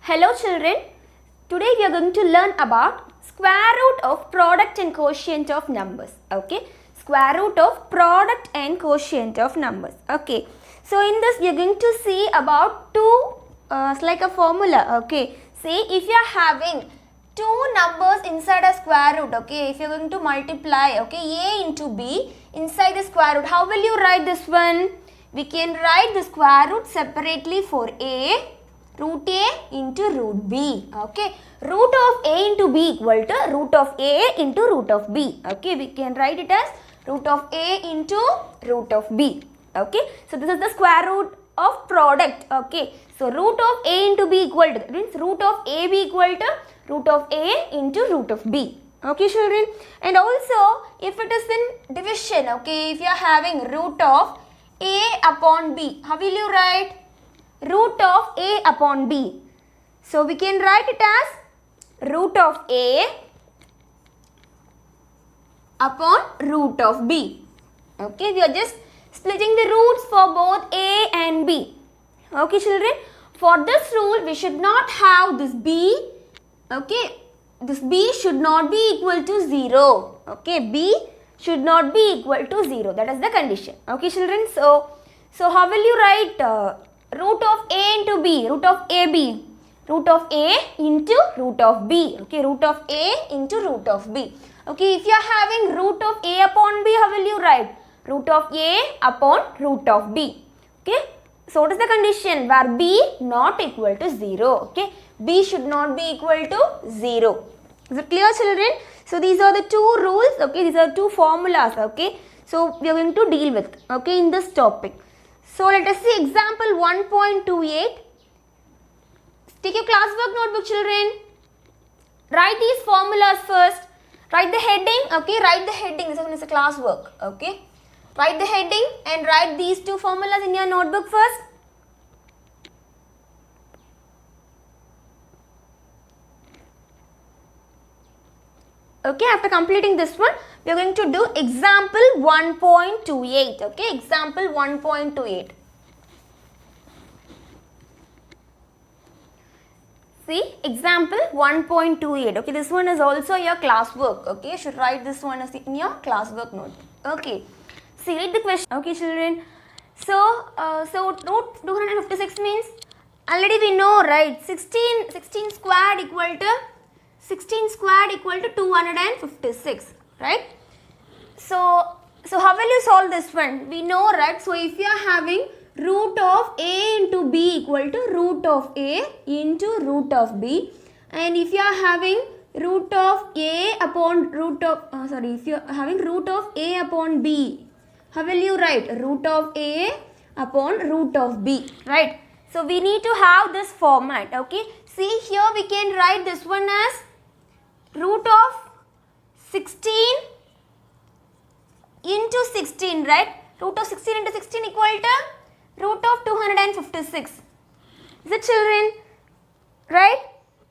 Hello children, today we are going to learn about square root of product and quotient of numbers. Okay, square root of product and quotient of numbers. Okay, so in this we are going to see about it's like a formula. Okay, say if you are having two numbers inside a square root, okay, if you are going to multiply, okay, a into b inside the square root, how will you write this one? We can write the square root separately for a, root a into root b. Okay, root of a into b equal to root of a into root of b. Okay, we can write it as root of a into root of b. Okay, so this is the square root of product. Okay, so root of a into b equal to, that means root of a b equal to root of a into root of b. Okay children, and also if it is in division, okay, if you are having root of a upon b, how will you write? Root of a upon b. So we can write it as root of a upon root of b. Okay, we are just splitting the roots for both a and b. Okay children, for this rule we should not have this b. Okay, this b should not be equal to 0. Okay, b should not be equal to 0. That is the condition. Okay children, so how will you write root of a into b, root of ab, root of a into root of b. Okay, root of a into root of b. Okay, if you are having root of a upon b, how will you write? Root of a upon root of b. Okay, so what is the condition? Where b not equal to 0. Okay, b should not be equal to 0. Is it clear children? So these are the two rules. Okay, these are two formulas. Okay, so we are going to deal with, okay, in this topic. So let us see example 1.28. Take your classwork notebook children. Write these formulas first. Write the heading. Okay, write the heading. This one is a classwork. Okay, write the heading and write these two formulas in your notebook first. Okay, after completing this one, we are going to do example 1.28. Okay, example 1.28. See, example 1.28. Okay, this one is also your classwork. Okay, you should write this one as in your classwork note. Okay, see, read the question. Okay, children. So root 256 means, already we know, right? 16 squared equal to 256, right? So how will you solve this one? We know, right? So if you are having root of a into b equal to root of a into root of b, and if you are having root of a upon root of if you are having root of a upon b, how will you write? Root of a upon root of b, right? So we need to have this format. Okay, see here we can write this one as root of 16 into 16, right? Root of 16 into 16 equal to root of 256. Is it children? Right?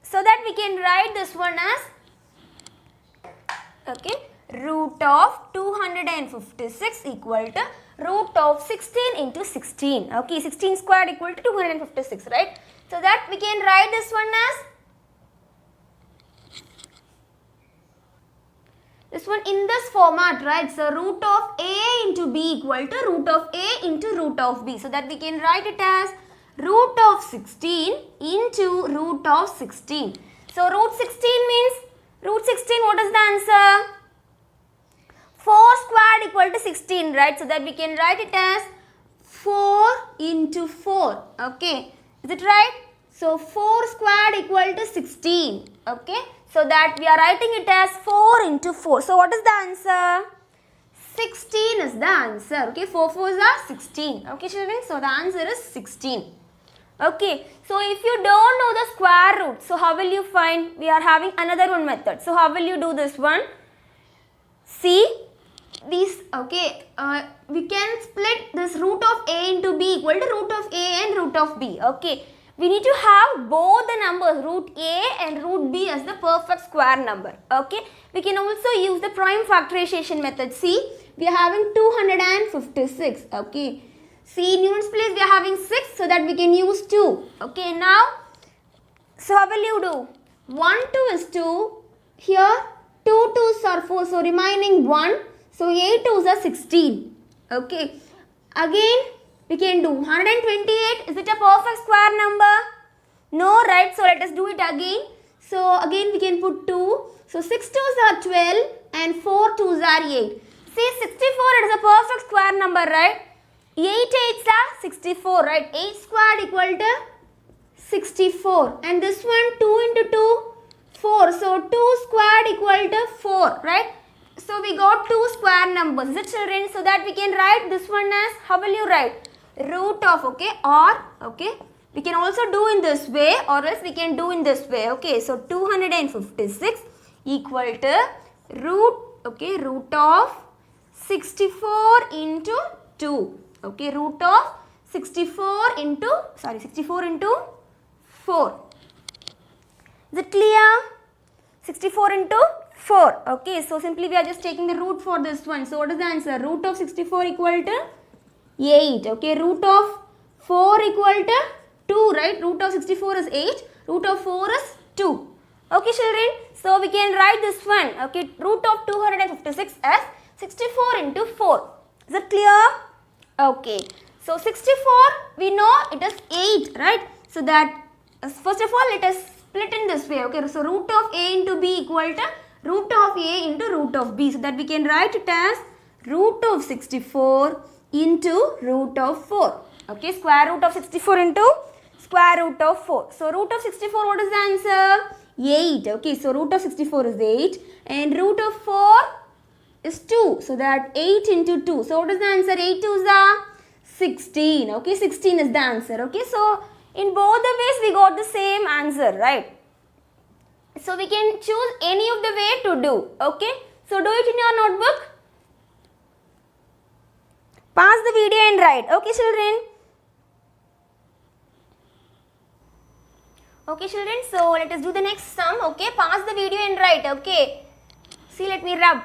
So that we can write this one as, okay, root of 256 equal to root of 16 into 16. Okay, 16 squared equal to 256, right? So that we can write this one as, this one in this format, right? So root of a into b equal to root of a into root of b. So that we can write it as root of 16 into root of 16. So root 16 means, root 16, what is the answer? 4 squared equal to 16, right? So that we can write it as 4 into 4. Okay, is it right? So 4 squared equal to 16. Okay, so that we are writing it as 4 into 4. So what is the answer? 16 is the answer. Okay, 4 4s are 16. Okay children, so the answer is 16. Okay, so if you don't know the square root, so how will you find? We are having another one method. So how will you do this one? See, these, okay, we can split this root of a into b equal to root of a and root of b. Okay, we need to have both the numbers, root a and root b, as the perfect square number. Okay, we can also use the prime factorization method. See, we are having 256. Okay, see, in units place we are having 6, so that we can use 2. Okay, now So how will you do? 1, 2 is 2. Here 2 2s are 4. So remaining 1. So 8 2s are 16. Okay. Again we can do 128. Is it a perfect square number? No, right? So let us do it again. So again we can put 2. So 6 2s are 12 and 4 2s are 8. See 64, it is a perfect square number, right? 8 8s are 64, right? 8 squared equal to 64. And this one 2 into 2, 4. So 2 squared equal to 4, right? So we got 2 square numbers, is it, children? So that we can write this one as, how will you write? Root of, okay, or, okay. We can also do in this way or else we can do in this way, okay. So 256 equal to root, okay, root of 64 into 2, okay, root of 64 into 4. Is it clear? 64 into 4, okay. So simply we are just taking the root for this one. So what is the answer? Root of 64 equal to 8, okay. Root of 4 equal to 2, right? Root of 64 is 8, root of 4 is 2. Okay, children. So we can write this one, okay. Root of 256 as 64 into 4. Is it clear? Okay. So 64, we know it is 8, right? So that, first of all, let us split in this way, okay. So root of a into b equal to root of a into root of b. So that we can write it as root of 64 into root of 4. Okay, square root of 64 into square root of 4. So root of 64, what is the answer? 8. Okay, so root of 64 is 8 and root of 4 is 2. So that 8 into 2. So what is the answer? 8 2s are 16. Okay, 16 is the answer. Okay, so in both the ways we got the same answer, right? So we can choose any of the way to do. Okay, so do it in your notebook. Pause the video and write. Okay, children. Okay, children. So let us do the next sum. Okay, pause the video and write. Okay. See, let me rub.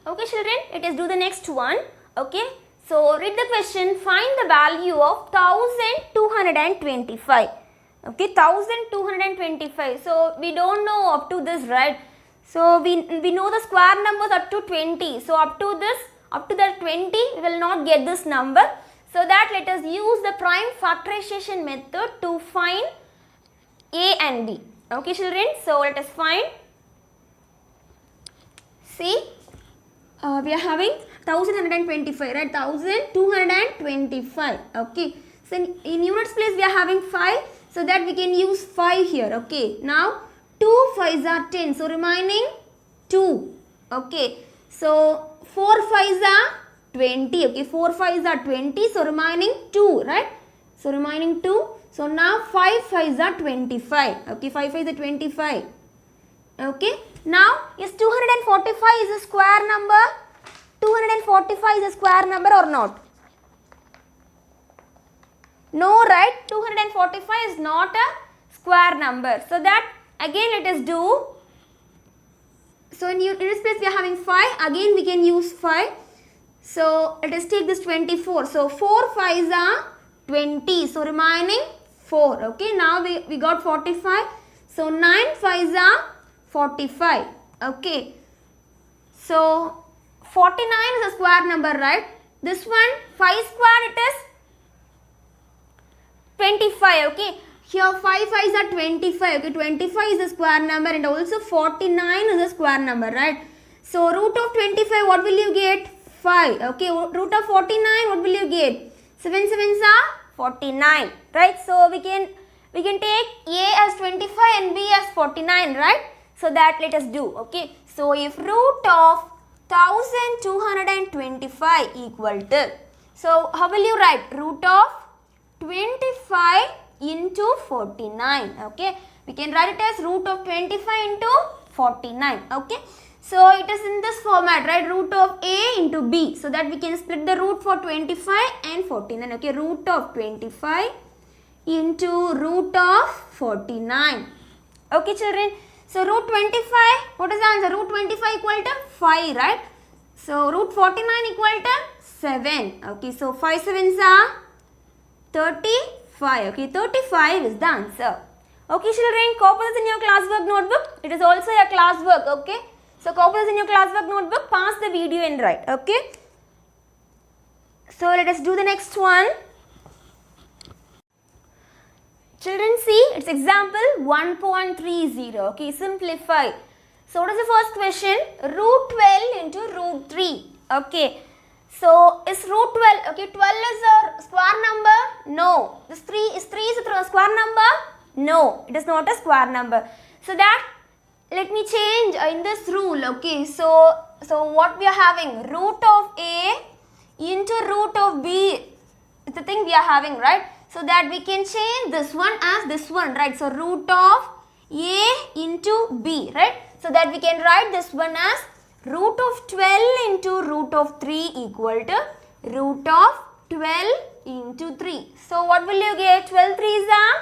Okay, children. Let us do the next one. Okay. So read the question. Find the value of 1225. Okay, 1225. So we don't know up to this, right? So we know the square numbers up to 20. So up to that 20, we will not get this number. So that let us use the prime factorization method to find a and b. Okay, children. So let us find. See, we are having 1125, right? 1225. Okay. So in units place we are having 5. So that we can use 5 here. Okay. Now 2 5s are 10. So remaining 2. Okay. So 4 5s are 20. Okay. 4 5s are 20. So remaining 2. Right. So remaining 2. So now 5 5s are 25. Okay. 5 5s are 25. Okay. Now is 245 is a square number? 245 is a square number or not? No, right? 245 is not a square number. So that again let us do. So in this place we are having 5. Again we can use 5. So let us take this 24. So 4 5s are 20. So remaining 4. Okay. Now we got 45. So 9 5s are 45. Okay. So 49 is a square number, right? This one 5 square it is 25. Okay. Here 5 5s are 25. Okay. 25 is a square number and also 49 is a square number, right? So root of 25, what will you get? 5. Okay. Root of 49, what will you get? 7 7s are 49. Right. So we can take A as 25 and B as 49, right? So that let us do. Okay. So if root of 1225 equal to, so how will you write? Root of 25 into 49. Okay. We can write it as root of 25 into 49. Okay. So it is in this format, right? Root of A into B. So that we can split the root for 25 and 49. Okay. Root of 25 into root of 49. Okay, children. So root 25, what is the answer? Root 25 equal to 5, right? So root 49 equal to 7. Okay, so 5 7s are 35. Okay, 35 is the answer. Okay children, copy this in your classwork notebook. It is also a classwork, okay? So copy this in your classwork notebook, pause the video and write, okay? So let us do the next one. Children see, it's example 1.30, okay, simplify. So what is the first question? Root 12 into root 3, okay. So is root 12, okay, 12 is a square number? No. This 3 is a square number? No, it is not a square number. So that, let me change in this rule, okay. So what we are having? Root of A into root of B is the thing we are having, right? So that we can change this one as this one, right? So root of A into B, right? So that we can write this one as root of 12 into root of 3 equal to root of 12 into 3. So what will you get? 12 3s are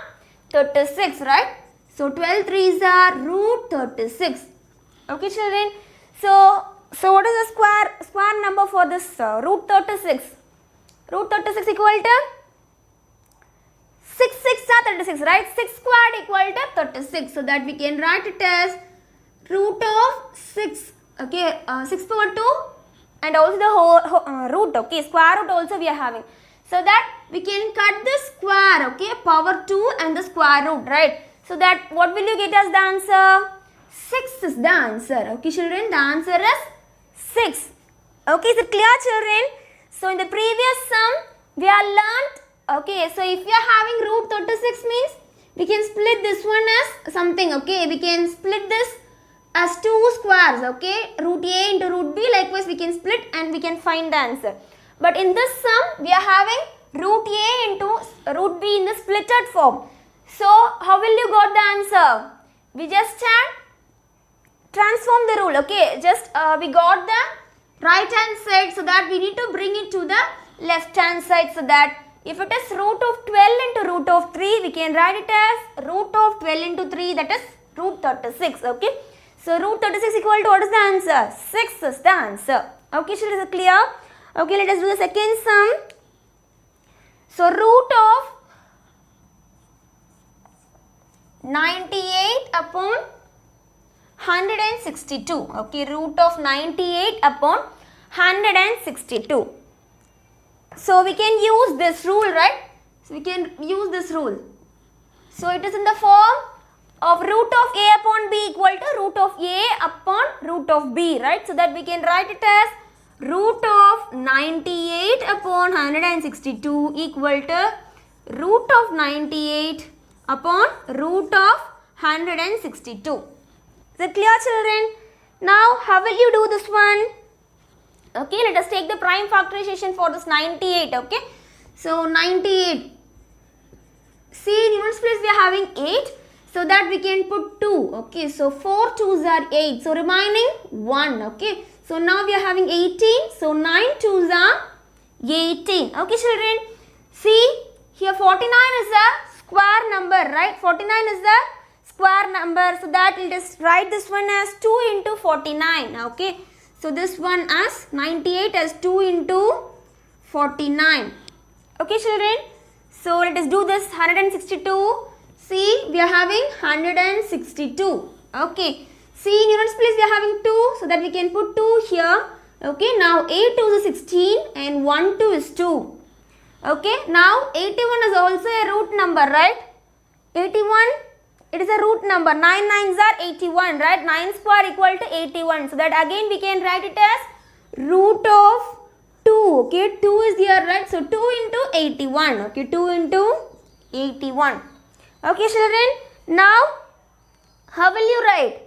36, right? So 12 3s are root 36. Okay children. So what is the square number for this root 36? Root 36 equal to 6 6 are 36, right? 6 squared equal to 36. So that we can write it as root of 6. Okay, 6 power 2 and also the whole root, okay, square root also we are having. So that we can cut the square, okay, power 2 and the square root, right? So that what will you get as the answer? 6 is the answer, okay children, the answer is 6. Okay, is it clear children? So in the previous sum, we are learnt, okay, so if we are having root 36 means, we can split this one as something, okay, we can split this as 2 squares, okay, root A into root B, likewise we can split and we can find the answer. But in this sum, we are having root A into root B in the splitted form. So, how will you got the answer? We just transform the rule, okay, just we got the right hand side, so that we need to bring it to the left hand side, so that if it is root of 12 into root of 3, we can write it as root of 12 into 3, that is root 36, okay. So, root 36 equal to what is the answer? 6 is the answer. Okay, children, is it clear? Okay, let us do the second sum. So, root of 98 upon 162. Okay, root of 98 upon 162. So, we can use this rule, right? So, we can use this rule. So, it is in the form of root of A upon B equal to root of A upon root of B, right? So that we can write it as root of 98 upon 162 equal to root of 98 upon root of 162. Is it clear children? Now how will you do this one? Okay, let us take the prime factorization for this 98, okay? So 98, see in units place we are having 8. So that we can put 2, okay, so 4 2s are 8, so remaining 1, okay. So now we are having 18, so 9 2s are 18, okay children. See, here 49 is a square number, right, 49 is the square number, so that we'll just write this one as 2 into 49, okay. So this one as 98 as 2 into 49, okay children. So let us do this 162. See, we are having 162. Okay. See, in units place we are having 2. So that we can put 2 here. Okay. Now, 8 2 is 16 and 1 2 is 2. Okay. Now, 81 is also a root number, right? 81, it is a root number. 9 9s are 81, right? 9 square equal to 81. So that again we can write it as root of 2. Okay. 2 is here, right? So, 2 into 81. Okay. 2 into 81. Okay children, now how will you write?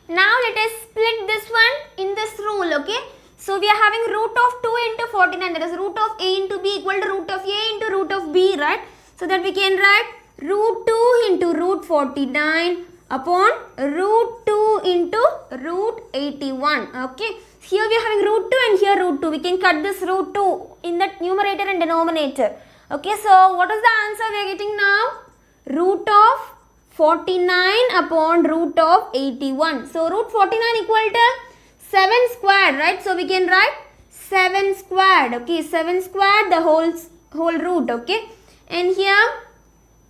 Now let us split this one in this rule, okay. So we are having root of 2 into 49, that is root of A into B equal to root of A into root of B, right. So that we can write root 2 into root 49 upon root 2 into root 81, okay. Here we are having root 2 and here root 2. We can cut this root 2 in the numerator and denominator. Okay, so what is the answer we are getting now? Root of 49 upon root of 81. So root 49 equal to 7 squared, right? So we can write 7 squared. Okay, 7 squared the whole root. Okay, and here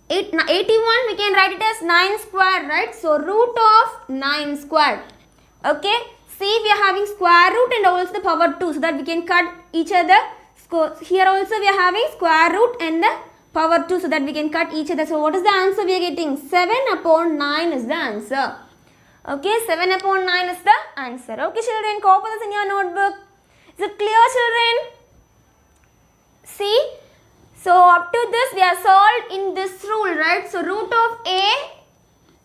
81 we can write it as 9 square, right? So root of 9 square. Okay, see we are having square root and also the power 2, so that we can cut each other. So here also we are having square root and the power 2, so that we can cut each other. So what is the answer we are getting? 7 upon 9 is the answer. Okay, 7 upon 9 is the answer. Okay children, copy this in your notebook. Is it clear children? See, so up to this we are solved in this rule, right? So root of a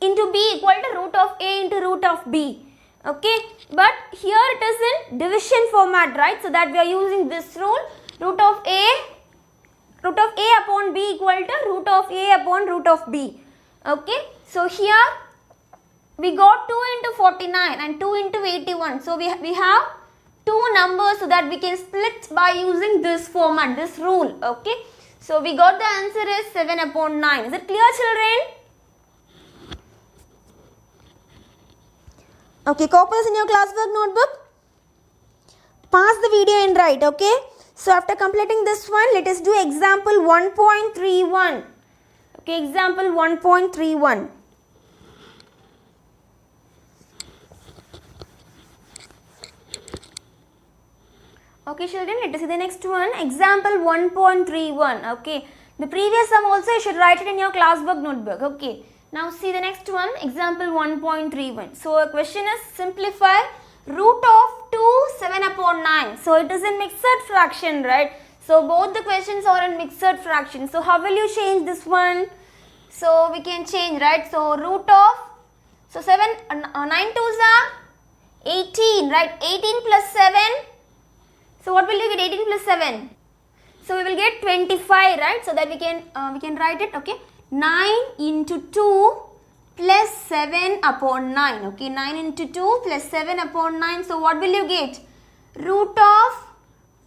into b equal to root of a into root of b. Okay, but here it is in division format, right? So that we are using this rule, root of a upon b equal to root of a upon root of b. Okay, so here we got 2 into 49 and 2 into 81. So we have two numbers, so that we can split by using this format, this rule. Okay, so we got the answer is 7 upon 9. Is it clear children? Okay, copy this in your classwork notebook. Pause the video and write. Okay, so after completing this one, let us do example 1.31. Okay, example 1.31. Okay children, let us see the next one, example 1.31. Okay, the previous sum also you should write it in your classwork notebook. Okay, now see the next one, example 1.31. So a question is simplify root of 2 7 upon 9. So it is in mixed fraction, right? So both the questions are in mixed fraction. So how will you change this one? So we can change, right? So root of, so 9 2s are 18, right? 18 plus 7. So what will you get? 18 plus 7. So we will get 25, right? So that we can write it. Okay, 9 into 2 plus 7 upon 9. Okay, 9 into 2 plus 7 upon 9. So what will you get? Root of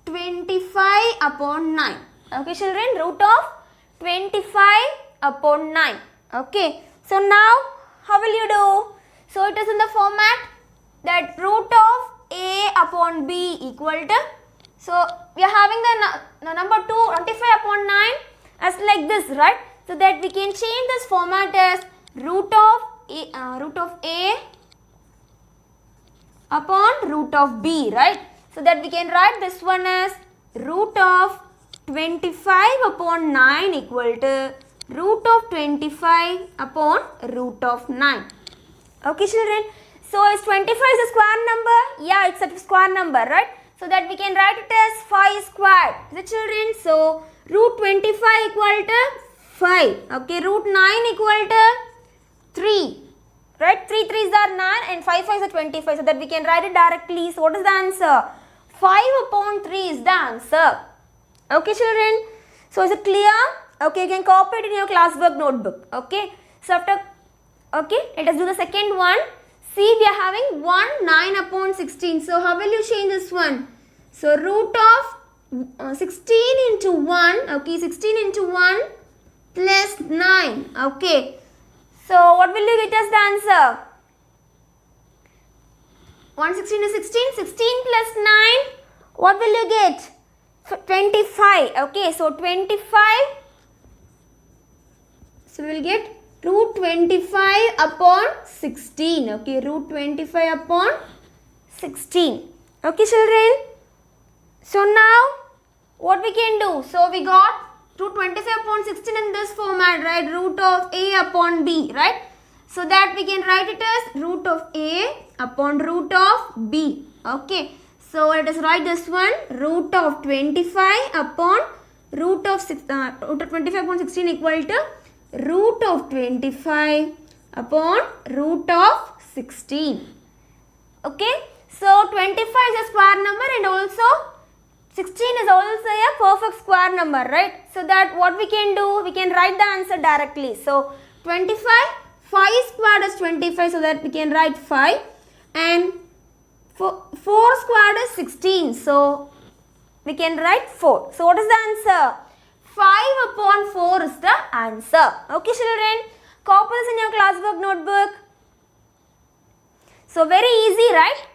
25 upon 9. Okay children, root of 25 upon 9. Okay, so now how will you do? So it is in the format that root of a upon b equal to, so we are having the number 25 upon 9 as like this, right? So that we can change this format as root of a upon root of b, right? So that we can write this one as root of 25 upon 9 equal to root of 25 upon root of 9. Okay children, so is 25 is a square number? Yeah, it's a square number, right? So that we can write it as 5 squared. The children, so root 25 equal to 5. Okay, root 9 equal to 3. Right? 3 3s are 9 and 5 5s are 25. So that we can write it directly. So what is the answer? 5 upon 3 is the answer. Okay children. So is it clear? Okay, you can copy it in your classwork notebook. Okay. So after, okay, let us do the second one. See, we are having 1 9 upon 16. So how will you change this one? So root of 16 into 1. Okay, 16 into 1 plus 9. Okay. So what will you get as the answer? 116 is 16. 16 plus 9. What will you get? 25. Okay, so 25. So we will get root 25 upon 16. Okay, root 25 upon 16. Okay children. So now what we can do? So we got root 25 upon 16 in this format, right? Root of a upon b, right? So that we can write it as root of a upon root of b. Okay. So let us write this one, root of 25 upon root of 25 upon 16 equal to root of 25 upon root of 16. Okay. So 25 is a square number and also 16 is also a perfect square number, right? So that what we can do, we can write the answer directly. So 25, 5 squared is 25, so that we can write 5, and 4 squared is 16, so we can write 4. So what is the answer? 5 upon 4 is the answer. Okay children, copy this in your classwork notebook. So very easy, right?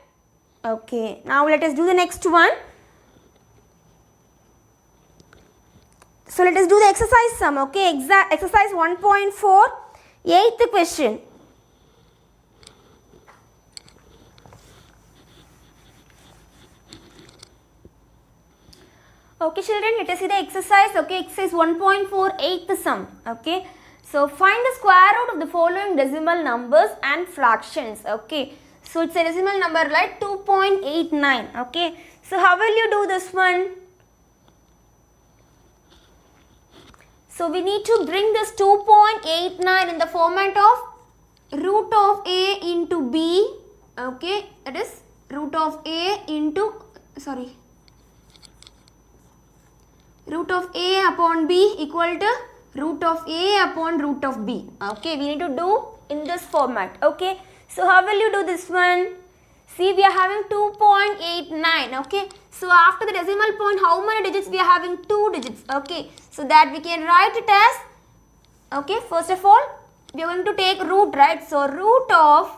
Okay, now let us do the next one. So let us do the exercise sum. Okay, exercise 1.4, 8th question. Okay children, let us see the exercise. Okay, exercise 1.4, 8th sum. Okay, so find the square root of the following decimal numbers and fractions. Okay, so it's a decimal number like 2.89. Okay, so how will you do this one? So we need to bring this 2.89 in the format of root of a into b. Okay, that is root of a into, root of a upon b equal to root of a upon root of b. Okay, we need to do in this format. Okay, so how will you do this one? See, we are having 2.89. Okay, so after the decimal point, how many digits we are having? 2 digits. Okay, so that we can write it as, okay, first of all we are going to take root, right? So root of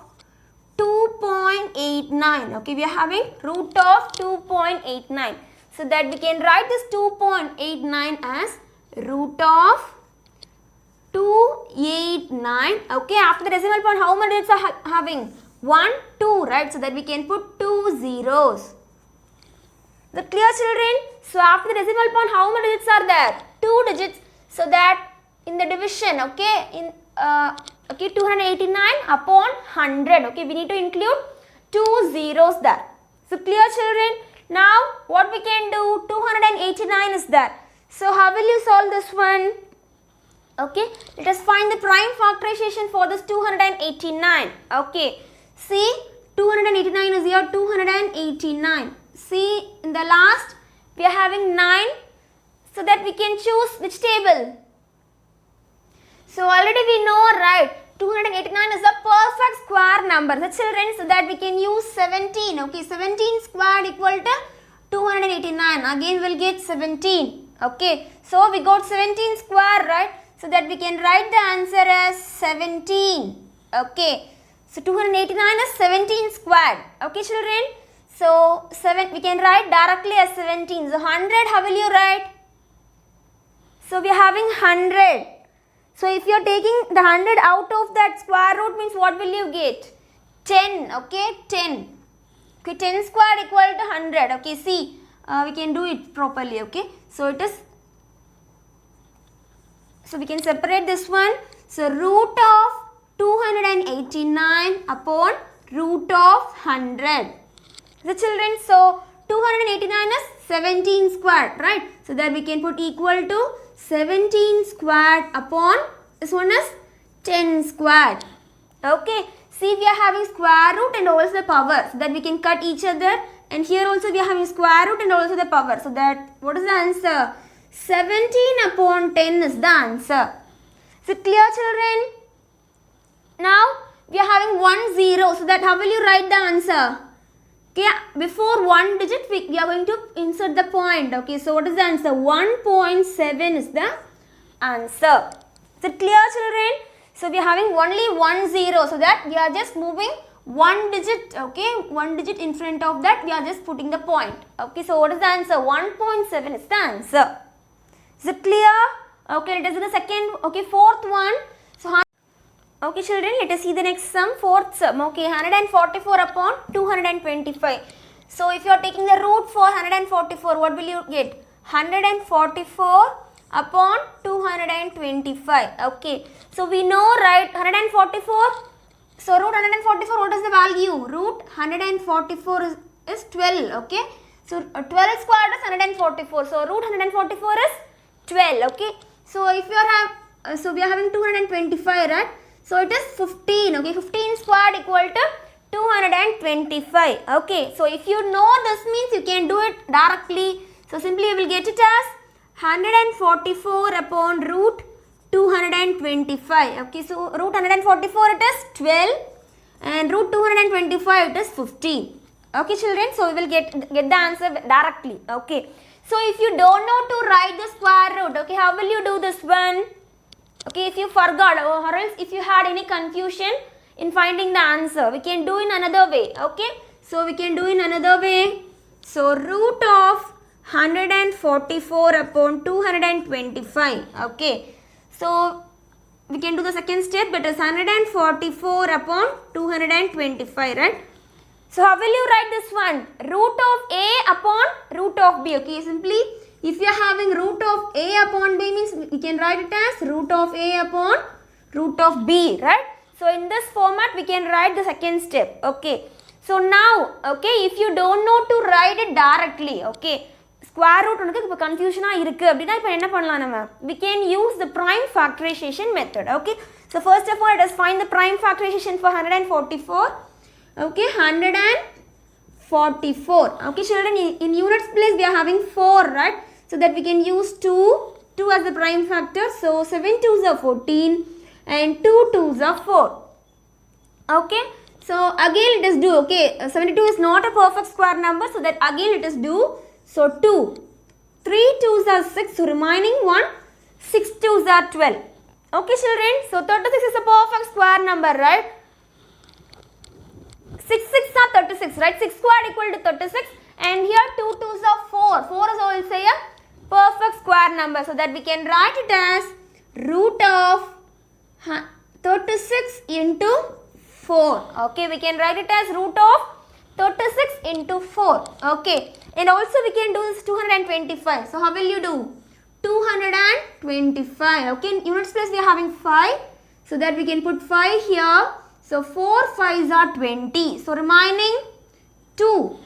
2.89. Okay, we are having root of 2.89. So that we can write this 2.89 as root of 289. Okay, after the decimal point, how many digits are having? 1, 2, right? So that we can put 2 zeros. Is that clear, children? So after the decimal point, how many digits are there? 2 digits. So that in the division, okay, in 289 upon 100. Okay, we need to include 2 zeros there. So clear, children? Now what we can do? 289 is there. So how will you solve this one? Okay, let us find the prime factorization for this 289. Okay, see, 289 is here, 289. See, in the last we are having 9, so that we can choose which table. So already we know, right, 289 is a perfect square number, the children, so that we can use 17. Okay, 17 squared equal to 289. Again we'll get 17. Okay, so we got 17 square, right? So that we can write the answer as 17. Okay, so 289 is 17 squared. Okay, children, so we can write directly as 17. So 100, how will you write? So we are having 100. So if you are taking the 100 out of that square root, means what will you get? 10. Okay, 10. Okay, 10 squared equal to 100. Okay, see, we can do it properly. Okay, so it is, so we can separate this one. So root of 289 upon root of 100. The children, so 289 is 17 squared, right? So that we can put equal to 17 squared upon this one is 10 squared. Okay, see, we are having square root and also the power, so that we can cut each other, and here also we are having square root and also the power, so that what is the answer? 17 upon 10 is the answer. Is it clear, children? Now we are having 1 0, so that how will you write the answer? Okay, before one digit we are going to insert the point. Okay, so what is the answer? 1.7 is the answer. Is it clear, children? So we are having only 1 0, so that we are just moving one digit. Okay, one digit in front of that we are just putting the point. Okay, so what is the answer? 1.7 is the answer. Is it clear? Okay, let us do the second. Okay, fourth one. So okay, children, let us see the next sum, fourth sum. Okay, 144 upon 225. So if you are taking the root for 144, what will you get? 144 upon 225. Okay, so we know, right, 144. So root 144, what is the value? Root 144 is 12. Okay, so 12 squared is 144. So root 144 is 12. Okay, so if you are so we are having 225, right? So it is 15. Okay, 15 squared equal to 225. Okay, so if you know this, means you can do it directly. So simply you will get it as 144 upon root 225. Okay, so root 144 it is 12 and root 225 it is 15. Okay, children, so we will get the answer directly. Okay, so if you don't know to write the square root, okay, how will you do this one? Okay, if you forgot or else if you had any confusion in finding the answer, we can do in another way. Okay, so we can do in another way. So root of 144 upon 225. Okay. So we can do the second step, but it's 144 upon 225, right? So how will you write this one? Root of A upon root of B. Okay, simply if you are having root of A upon B means we can write it as root of A upon root of B, right? So in this format we can write the second step. Okay. So now, okay, if you don't know to write it directly, okay, square root உனக்கு இப்போ கன்ஃபியூஷனாக இருக்குது அப்படின்னா இப்போ என்ன பண்ணலாம் நம்ம? We can use the prime factorization method. Okay. So first of all, let us find the prime factorization for 144. Okay, 144. Okay, children, in units place we are having 4, right? So that we can use 2 as the prime factor. So 7 2s are 14 and 2 2s are 4. Okay. So again let us do, okay, 72 is not a perfect square number, so that again let us do. So 2, 3 2s are 6, so remaining 1, 6 2s are 12. Okay children, so 36 is a perfect square number, right? 6 6 are 36, right? 6 squared equal to 36, and here 2 2s are 4. 4 is also a perfect square number, so that we can write it as root of 36 into 4. Okay, we can write it as root of 36 into 4. Okay, and also we can do this 225. So how will you do? 225. Okay, in units place we are having 5, so that we can put 5 here. So 4 5s are 20. So remaining 2,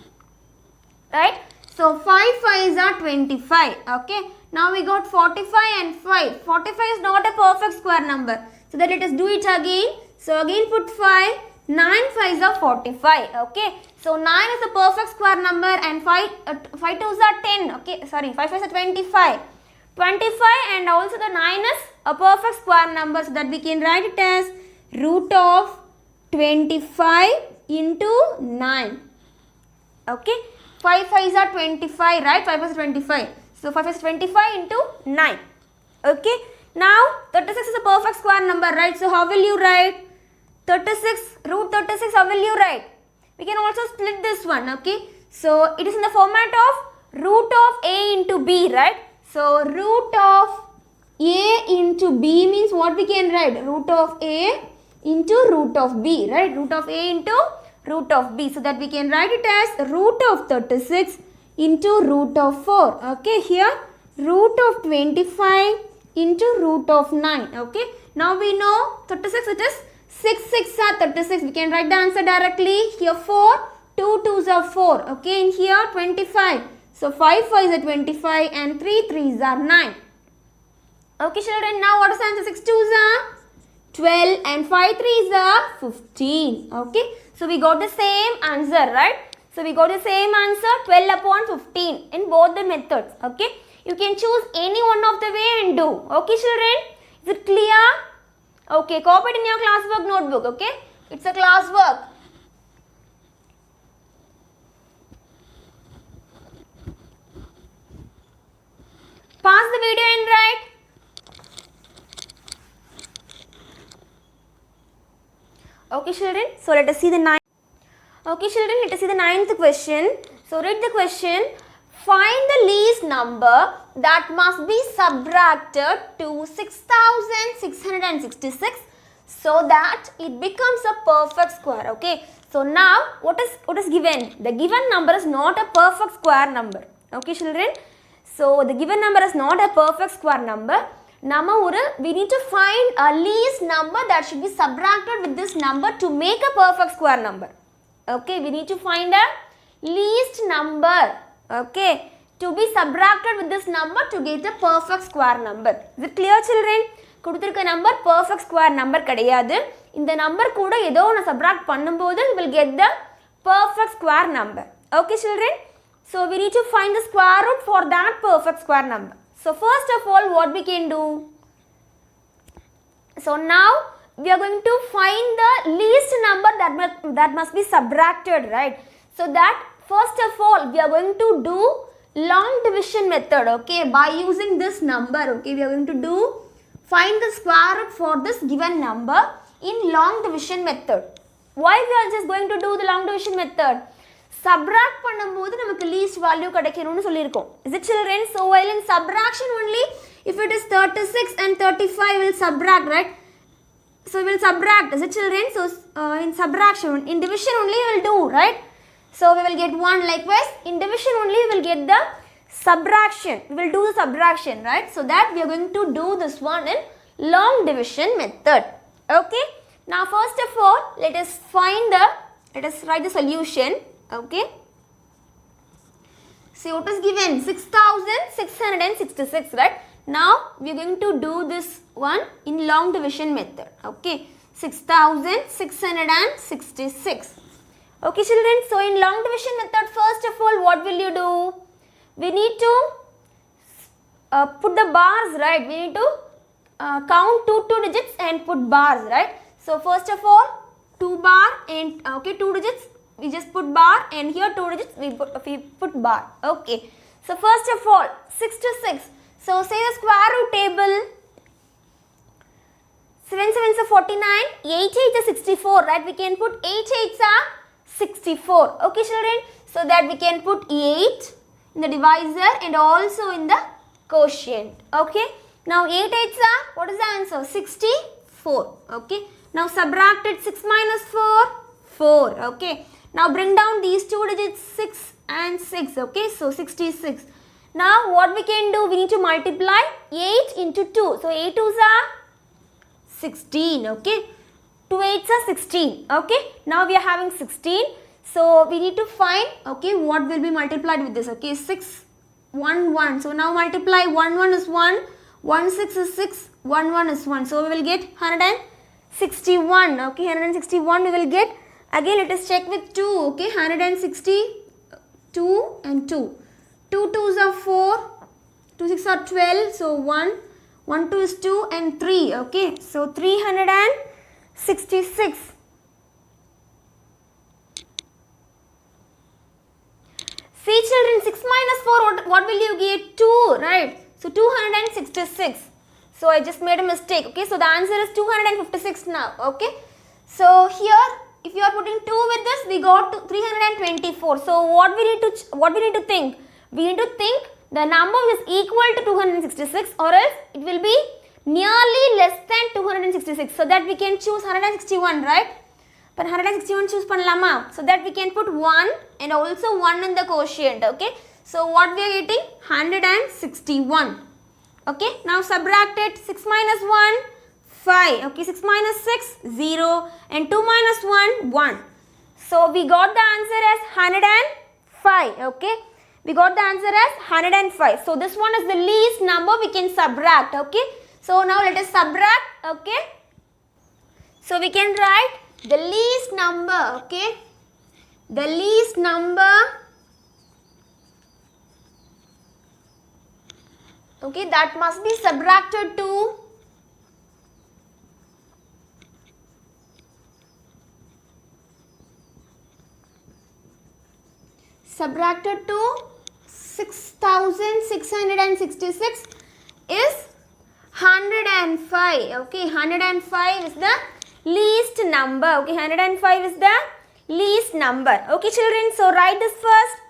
right? So 5 5s are 25. Okay, now we got 45 and 5. 45 is not a perfect square number, so that let us do it again. So again put 5, 9 5s are 45. Okay, so 9 is a perfect square number, and 5 2s are 10. Okay, sorry, 5 5s are 25. 25, and also the 9 is a perfect square number, so that we can write it as root of 25 into 9. Okay, 5 5s are 25, right? 5 5s are 25. So 5 5s are 25 into 9. Okay, now 36 is a perfect square number, right? So how will you write 36? Root 36, how will you write? We can also split this one. Okay, so it is in the format of root of A into B, right? So root of A into B means what we can write? Root of A into root of B, right? Root of A into root of B, so that we can write it as root of 36 into root of 4. Okay, here root of 25 into root of 9. Okay, now we know 36, it is 6 6 are 36. We can write the answer directly. Here 4, 2 2s are 4. Okay, and here 25. So 5 5s are 25 and 3 3s are 9. Okay children, now what is the answer? 6 2s are 12 and 5 3s are 15. Okay, so we got the same answer, right? So we got the same answer, 12 upon 15 in both the methods. Okay, you can choose any one of the way and do. Okay children, is it clear? Okay, copy it in your classwork notebook. Okay, it's a classwork. Pause the video and write. Okay children, so let us see the ninth. Okay children, let us see the ninth question. So read the question. Find the least number that must be subtracted to 6666 so that it becomes a perfect square. Okay, so now what is given? The given number is not a perfect square number. Okay children, so the given number is not a perfect square number. We need to find a least number that should be subtracted with this number to make a perfect square number. Okay, we need to find a least number, okay, to be subtracted with this number to get a perfect square number. Is it clear children? கொடுத்திருக்க number perfect square number கிடையாது. இந்த number கூட ஏதோ ஒன்று subtract பண்ணும்போது we will get the perfect square number. Okay children? So we need to find the square root for that perfect square number. So first of all, what we can do? So now we are going to find the least number that must be subtracted, right? So that first of all we are going to do long division method. Okay, by using this number, okay, we are going to do find the square root for this given number in long division method. Why we are just going to do the long division method? subtract பண்ணும்போது நமக்கு least value கிடைக்கணும்னு சொல்லியிருக்கோம். Is it children? So while in subtraction only, if it is 36 and 35 will subtract, right? So we will subtract. Is it children? So in subtraction, in division only we will do, right? So we will get 1. Likewise, in division only we will get the subtraction. We will do the subtraction, right? So that we are going to do this one in long division method. Okay. Now first of all, let us write the solution. Okay. See what is given? 6666, right? Now we are going to do this one in long division method. Okay. 6666. Okay children, so in long division method, first of all, what will you do? We need to put the bars, right? We need to count two digits and put bars, right? So first of all, 2 bar and 2 digits we just put bar, and here 2 digits we put bar. Okay. So first of all, 6 to 6. So say the square root table. 7 7s are 49, 8 8s are 64, right? We can put 8 8s are 64. Okay children, so that we can put 8 in the divisor and also in the quotient. Okay. Now 8 8s are, what is the answer? 64. Okay. Now subtract it, 6 minus 4, 4. Okay. Now bring down these 2 digits, 6 and 6. Okay. So 66. Now what we can do? We need to multiply 8 into 2. So 8 2s are 16. Okay. 2 8s are 16. Okay. Now we are having 16. So we need to find, okay, what will be multiplied with this. Okay. 6 1 1. So now multiply 1 1 is 1, 1 6 is 6, 1 1 is 1. So we will get 161. Okay. 161 we will get. Again let us check with 2. Okay. 162 and 2. 2 2s are 4, 2 6 are 12. So 1 1 2 is 2 and 3. Okay. So 366. See children, 6 minus 4, what will you get? 2, right? So 266. So I just made a mistake. Okay. So the answer is 256 now. Okay. So here, if you are putting 2 with this, we got to 324. So what we need to think? We need to think the number is equal to 266, or else it will be nearly less than 266. So that we can choose 161, right? But 161 choose pannalama. So that we can put 1 and also 1 in the quotient. Okay. So what we are getting? 161. Okay. Now subtract it. 6 minus 1, 5. Okay. 6 minus 6, 0. And 2 minus 1, 1. So we got the answer as 105. Okay. We got the answer as 105. So this one is the least number we can subtract. Okay. So now let us subtract. Okay. So we can write the least number. Okay. The least number. Okay. That must be subtracted to subtracted to 6666 is 105. Okay, 105 is the least number. Okay, 105 is the least number. Okay children, so write this first.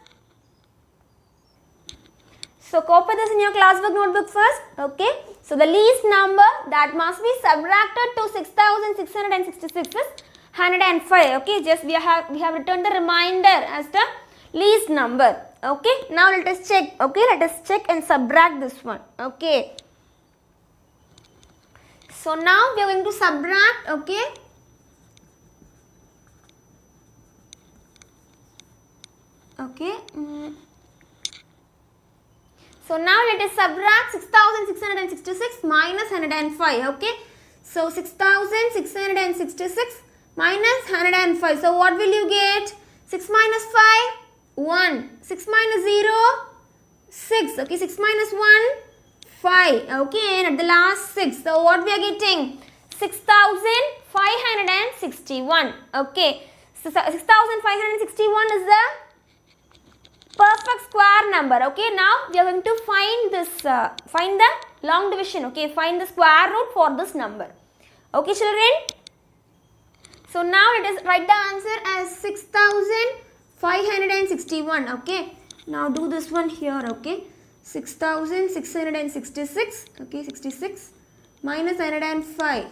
So copy this in your classwork notebook first. Okay, so the least number that must be subtracted to 6666 is 105. Okay, just we have returned the reminder as the least number. Okay, now let us check. Okay, let us check and subtract this one. Okay, so now we are going to subtract. Okay, okay. So now let us subtract 6666 minus 105. Okay, so 6666 minus 105. So what will you get? 6 minus 5, 1. 6 minus 0, 6. Okay, 6 minus 1, 5. Okay, and at the last 6. So what we are getting? 6561. Okay, so 6561 is the perfect square number. Okay, now we are going to find this, find the long division. Okay, find the square root for this number. Okay children, so now let us write the answer as 6561 561. Okay, now do this one here. Okay, 6666. Okay, 66 minus 105.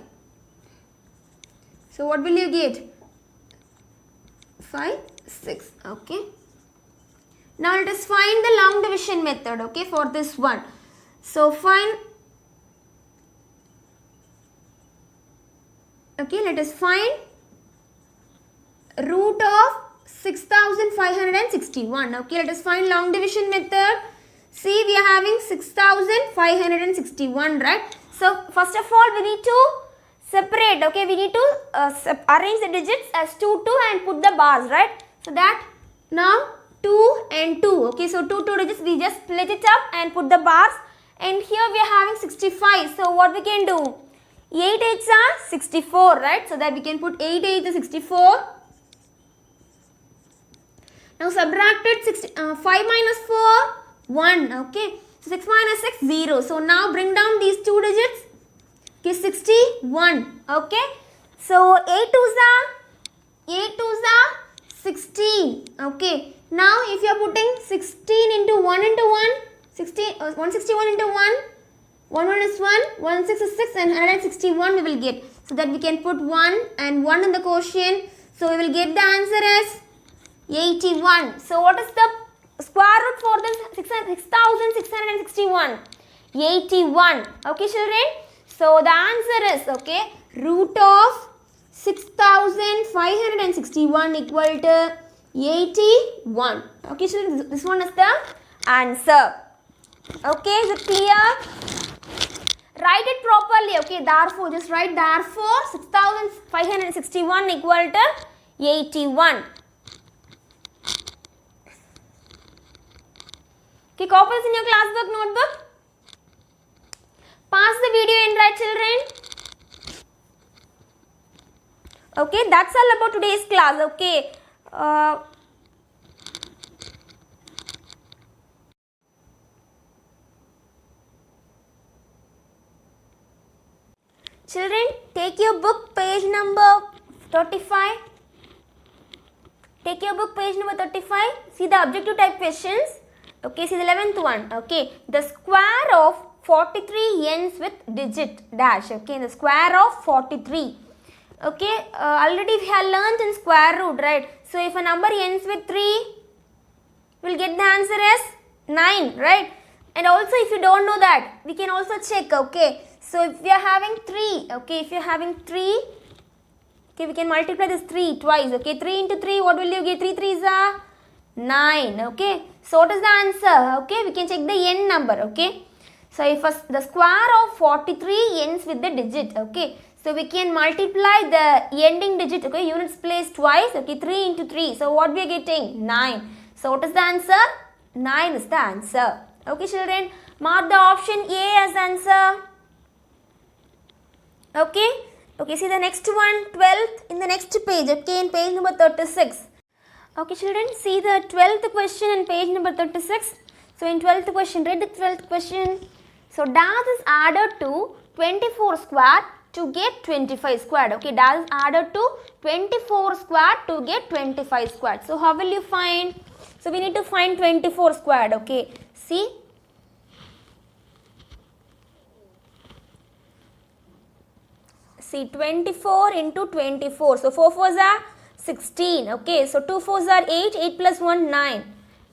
So what will you get? 5, 6. Okay, now let us find the long division method. Okay, for this one. So find. Okay, let us find root of 6561. Okay, let us find long division method. See, we are having 6561, right? So first of all, we need to separate. Okay, we need to arrange the digits as 2, 2 and put the bars, right? So that now 2 and 2. Okay, so 2 digits, we just split it up and put the bars. And here we are having 65. So what we can do? 8 8s are 64, right? So that we can put 8 8 is 64. Now subtracted 5 minus 4, 1. Okay, so 6 minus 6, 0. So now bring down these two digits. Okay, 61. Okay, so 8 2s are 16. Okay, now if you are putting 16 into 1 into 1, 161 into 1, 1 1 is 1, 1 6 is 6 and 161 we will get. So that we can put 1 and 1 in the quotient. So we will get the answer as 81. So what is the square root for this 6661? 81. Okay, children. So the answer is, okay, root of 6561 equal to 81. Okay, children, this one is the answer. Okay, is it clear? Write it properly. Okay, therefore, just write therefore 6561 equal to 81. Okay, copies in your classwork notebook. Pass the video in, right, children? Okay, that's all about today's class. Okay. Children, take your book page number 35. Take your book page number 35. See the objective type questions. Okay, see the 11th one. Okay, the square of 43 ends with digit dash. Okay, the square of 43. Okay, already we have learned in square root, right? So if a number ends with 3, we'll get the answer as 9, right? And also if you don't know that, we can also check. Okay, so if we are having 3, okay, if you are having 3, okay, we can multiply this 3 twice. Okay, 3 into 3, what will you get? 3 3s are 9. Okay, so what is the answer? Okay, we can check the n number. Okay, so if the square of 43 ends with the digit. Okay, so we can multiply the ending digit. Okay, units place twice. Okay, 3 into 3, so what we are getting? 9. So what is the answer? 9 is the answer. Okay, children, mark the option A as answer. Okay, okay, see the next one, 12th in the next page. Okay, in page number 36. Okay, children, see the 12th question in page number 36. So in 12th question, read the 12th question. So dash is added to 24 square to get 25 squared. Okay, dash is added to 24 squared to get 25 squared. So how will you find? So we need to find 24 squared. Okay, see. See, 24 into 24. So 4 4s are 16. Okay, so 2 4s are 8. 8 plus 1, 9.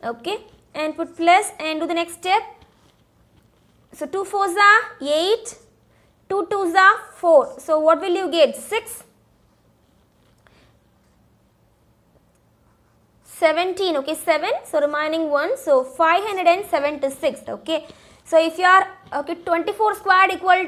Okay, and put plus and do the next step. So 2 4s are 8. 2 2s are 4. So what will you get? 6. 17. Okay, 7. So remaining 1. So 576. Okay, so if you are, okay, 24 squared equal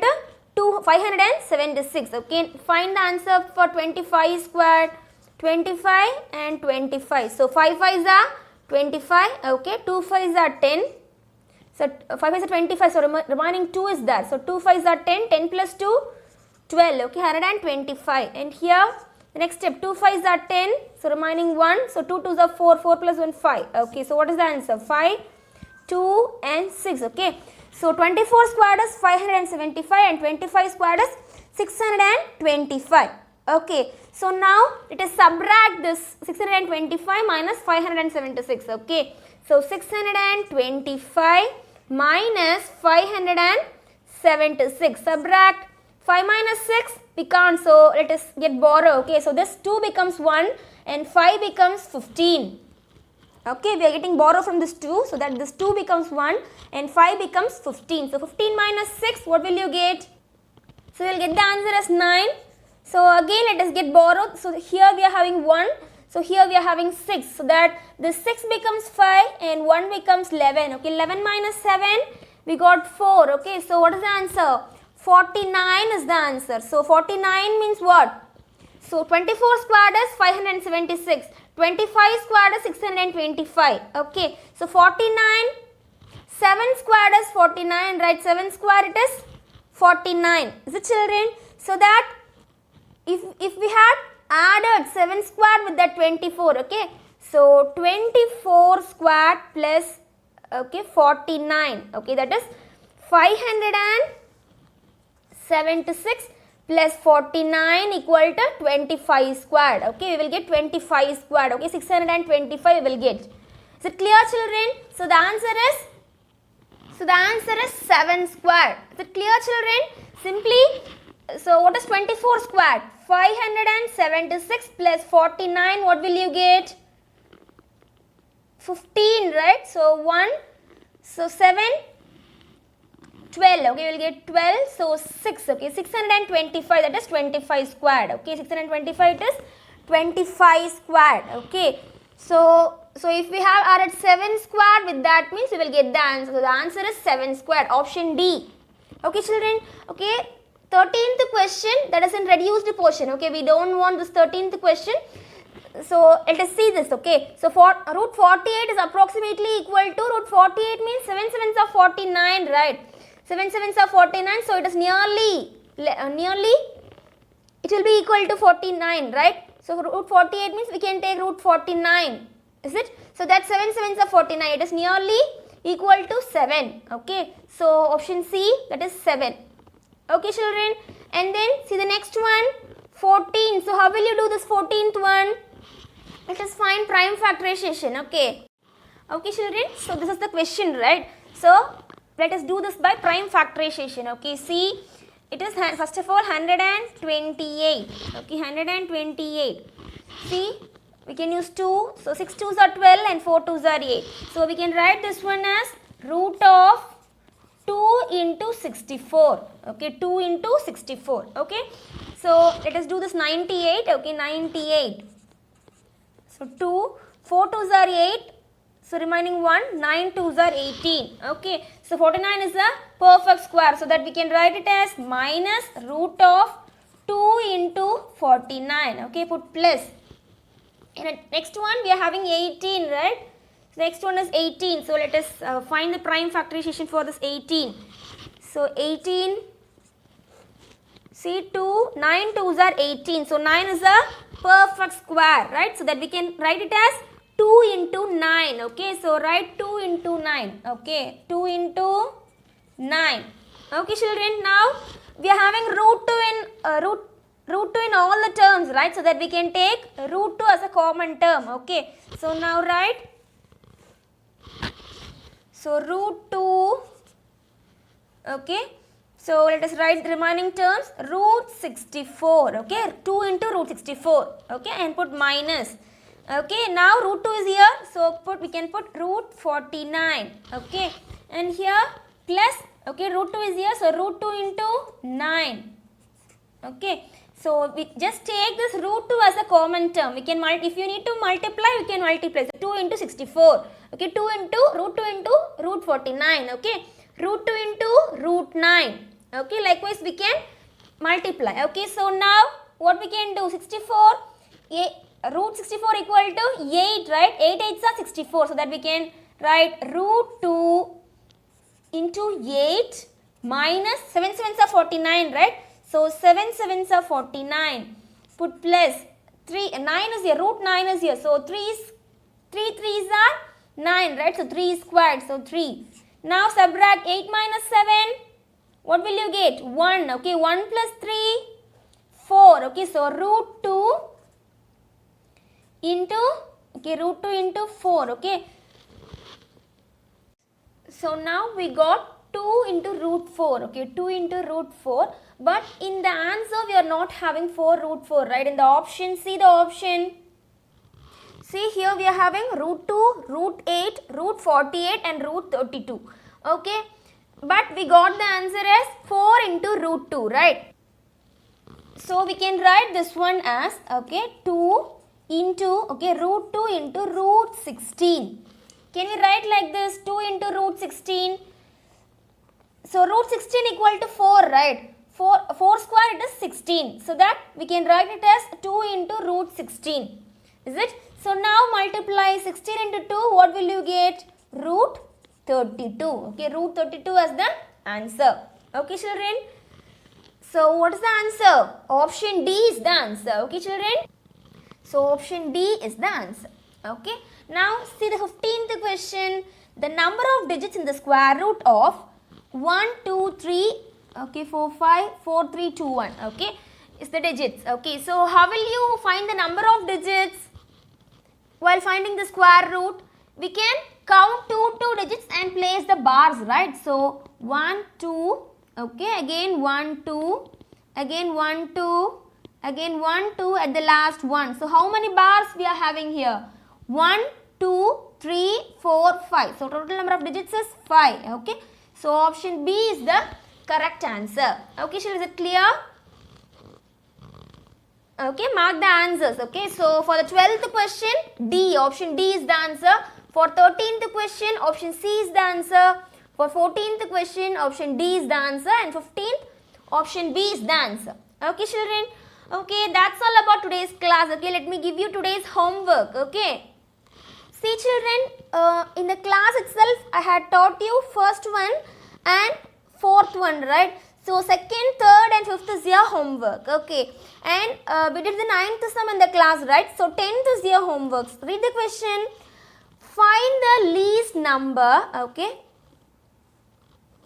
to 576. Okay, find the answer for 25 squared. 25 and 25. So 5 5s are 25. Okay, 2 5s are 10. So 5 5s are 25. So remaining 2 is there. So 2 5s are 10. 10 plus 2, 12. Okay, 125. And here the next step, 2 5s are 10. So remaining 1. So 2 2s are 4. 4 plus 1, 5. Okay, so what is the answer? 5, 2 and 6. Okay, so 24 squared is 575 and 25 squared is 625. Okay, so now let us subtract this 625 minus 576. Okay, so 625 minus 576. Subtract 5 minus 6, we can't, so let us get borrow. Okay, so this 2 becomes 1 and 5 becomes 15. Okay, we are getting borrow from this 2, so that this 2 becomes 1 and 5 becomes 15. So 15 minus 6, what will you get? So we will get the answer as 9. So again let us get borrowed. So here we are having 1. So here we are having 6. So that this 6 becomes 5 and 1 becomes 11. Okay, 11 minus 7, we got 4. Okay, so what is the answer? 49 is the answer. So 49 means what? So 24 squared is 576. 25 squared is 625. Okay, so 49. 7 squared is 49. Right, 7 squared it is 49. Is it, children? So that if we had added 7 squared with that 24, okay, so 24 squared plus, okay, 49, okay, that is 576 plus 49 equal to 25 squared. Okay, we will get 25 squared. Okay, 625 we will get. Is it clear, children? So the answer is 7 squared. Is it clear, children? Simply, so what is 24 squared? 576 plus 49, what will you get? 15, right? So 1, so 7, 12, okay, we will get 12, so 6, okay, 625, that is 25 squared, okay, 625 it is 25 squared, okay. So if we have added 7 squared with that means we will get the answer. So the answer is 7 squared, option D. Okay, children, okay. 13th question, that is in reduced portion. Okay, we don't want this 13th question. So let us see this. Okay, so for root 48 is approximately equal to root 48 means 7 sevens are 49, right? 7 sevens are 49, so it is nearly it will be equal to 49, right? So root 48 means we can take root 49, is it? So that 7 sevens are 49, it is nearly equal to 7. Okay, so option C, that is 7. Okay, children, and then see the next one, 14. So how will you do this 14th one? Let us find prime factorization. Okay, children, so this is the question, right? So let us do this by prime factorization. Okay, see, it is first of all 128. Okay, 128. See, we can use 2. So 6 2s are 12 and 4 2s are 8. So we can write this one as root of 2 into 64. Okay, 2 into 64. Okay, so let us do this 98. Okay, 98. So 2, 4 2s are 8. So remaining 1, 9 2s are 18. Okay, so 49 is a perfect square. So that we can write it as minus root of 2 into 49. Okay, put plus. And next one we are having 18, right? So next one is 18. So let us find the prime factorization for this 18. So 18, see 2, 9 2s are 18. So 9 is a perfect square, right? So that we can write it as 2 into 9. Okay, so write 2 into 9. Okay, 2 into 9. Okay, children, now we are having root 2 in all the terms, right? So that we can take root 2 as a common term. Okay, so now write, so root 2, okay, so let us write the remaining terms, root 64, okay, 2 into root 64, okay, and put minus. Okay, now root 2 is here, so we can put root 49, okay, and here plus, okay, root 2 is here, so root 2 into 9, okay. So we just take this root 2 as a common term. We can if you need to multiply, we can multiply. So 2 into 64. Okay, 2 into root 2 into root 49. Okay, root 2 into root 9. Okay, likewise we can multiply. Okay, so now what we can do? 64, root 64 equal to 8, right? 8 8s are 64. So that we can write root 2 into 8 minus 7 7s are 49, right? So 7 7s are 49. Put plus 3, 9 is here, root 9 is here. So 3 3s are 9, right? So 3 squared, so 3. Now subtract 8 minus 7. What will you get? 1. Okay, 1 plus 3, 4. Okay, so root 2 into, okay, root 2 into 4. Okay, so now we got 2 into root 4. Okay, 2 into root 4. But in the answer, we are not having 4 root 4, right? In the option, see the option. See here we are having root 2, root 8, root 48 and root 32. Okay, but we got the answer as 4 into root 2, right? So we can write this one as, okay, 2 into, okay, root 2 into root 16. Can we write like this, 2 into root 16? So root 16 equal to 4, right? 4 square it is 16. So that we can write it as 2 into root 16. Is it? So now multiply 16 into 2, what will you get? Root 32. Okay, root 32 as the answer. Okay, children. So what is the answer? Option D is the answer. Okay, children. So option D is the answer. Okay. Now see the 15th question. The number of digits in the square root of 1, 2, 3, okay, 4, 5, 4, 3, 2, 1. Okay, is the digits. Okay, so how will you find the number of digits? While finding the square root, we can count two digits and place the bars, right? So 1, 2, okay, again 1, 2, again 1, 2, again 1, 2 at the last one. So how many bars we are having here? 1, 2, 3, 4, 5. So total number of digits is 5. Okay, so option B is the correct answer. Okay, sure, is it clear? Okay, mark the answers. Okay, so for the 12th question, D, option D is the answer. For 13th question, option C is the answer. For 14th question, option D is the answer. And 15th, option B is the answer. Okay, children. Okay, that's all about today's class. Okay, let me give you today's homework. Okay. See, children, in the class itself, I had taught you first one and fourth one, right? So second, third and fifth is your homework. Okay, and we did the 9th sum in the class, right? So 10th is your homework. Read the question. Find the least number. Okay,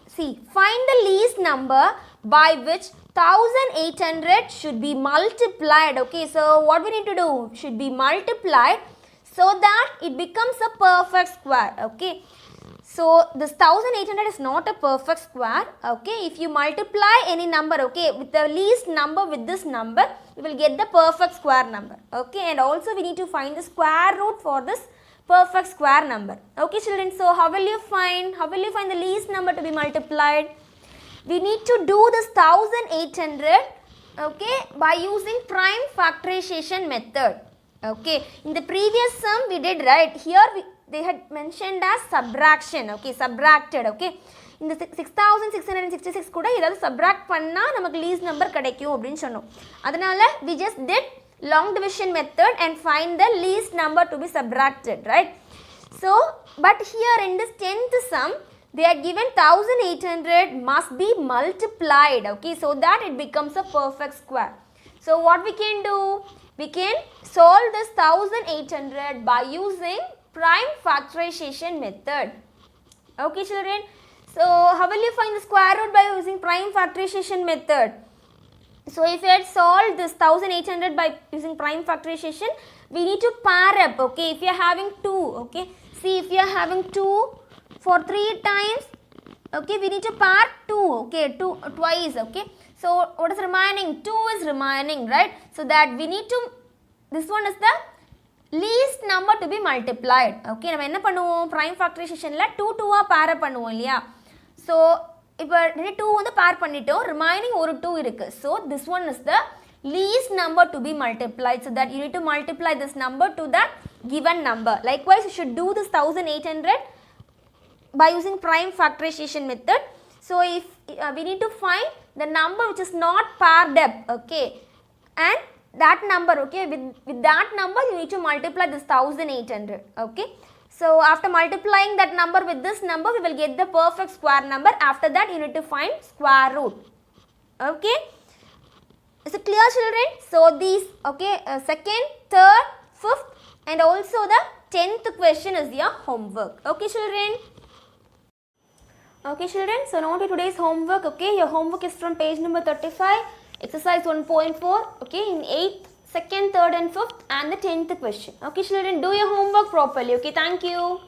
see, find the least number by which 1800 should be multiplied. Okay, so what we need to do? Should be multiplied so that it becomes a perfect square. Okay, so this 1800 is not a perfect square. Okay, if you multiply any number, okay, with the least number with this number, you will get the perfect square number. Okay, and also we need to find the square root for this perfect square number. Okay, children, so how will you find the least number to be multiplied? We need to do this 1800, okay, by using prime factorization method. Okay, in the previous sum we did, right? Here they had mentioned as subtraction. Okay, subtracted. Okay, in the 6666 kuda edavadhu subtract panna namak least number kadaikum appdin sonnom. Adanal we just did long division method and find the least number to be subtracted, right? So, but here in this 10th sum, they are given 1800 must be multiplied, okay, so that it becomes a perfect square. So, what we can do? We can solve this 1800 by using prime factorization method. Okay, children. So, how will you find the square root by using prime factorization method? So, if you had solved this 1800 by using prime factorization, we need to pair up, okay, if you are having 2, okay, see, if you are having 2 for 3 times, okay, we need to pair 2, okay, 2 twice, okay. So, what is remaining? 2 is remaining, right? So, that we need to, this one is the least number to be multiplied, okay. நம்ம என்ன பண்ணுவோம் prime factorizationல 2 ஆ pair பண்ணுவோம் இல்லையா? So, இப்போ 2 வந்து pair பண்ணிட்டோம், remaining ஒரு 2 இருக்கு. So, this one is the least number to be multiplied, so that you need to multiply this number to that given number. Likewise, you should do this 1800 by using prime factorization method. So, if we need to find the number which is not paired up, okay, and that number, okay, with that number you need to multiply this 1800, okay. So, after multiplying that number with this number, we will get the perfect square number. After that, you need to find square root, okay. Is it clear, children? So, these, okay, second, third, fifth and also the 10th question is your homework, okay, children. Okay, children, so now to today's homework, okay, your homework is from page number 35. exercise 1.4, okay, in 8th, 2nd, 3rd and 5th and the 10th question. Okay children, do your homework properly. Okay, thank you.